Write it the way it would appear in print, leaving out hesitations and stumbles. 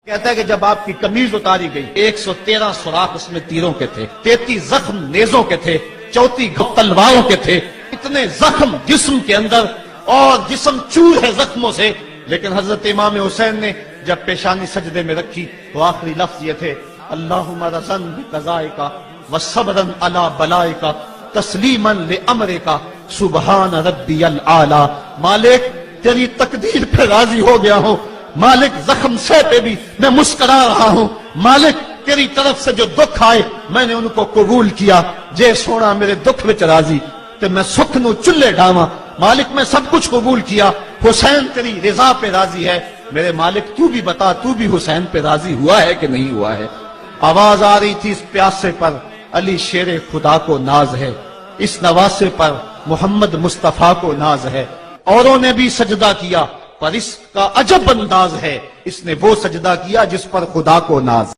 کہتا ہے کہ جب آپ کی قمیض اتاری گئی 113 سوراخ اس میں تیروں کے تھے، 33 زخم نیزوں کے تھے، 34 تلواروں کے تھے، اتنے زخم جسم کے اندر اور جسم چور ہے زخموں سے. لیکن حضرت امام حسین نے جب پیشانی سجدے میں رکھی تو آخری لفظ یہ تھے اللہم رضن بقضائک وصبرن علی بلائک تسلیما لامرک سبحان ربی العالی. مالک تیری تقدیر پہ راضی ہو گیا ہوں، مالک زخم سے پہ بھی میں مسکرا رہا ہوں، مالک تیری طرف سے جو دکھ آئے میں نے ان کو قبول کیا. جے سونا میرے دکھ وچ راضی تے میں سکھ نو چلے ڈاواں. مالک میں سب کچھ قبول کیا، حسین تیری رضا پہ راضی ہے. میرے مالک تو بھی بتا، تو بھی حسین پہ راضی ہوا ہے کہ نہیں ہوا ہے؟ آواز آ رہی تھی اس پیاسے پر علی شیر خدا کو ناز ہے، اس نواسے پر محمد مصطفیٰ کو ناز ہے. اوروں نے بھی سجدہ کیا پر اس کا عجب انداز ہے، اس نے وہ سجدہ کیا جس پر خدا کو ناز.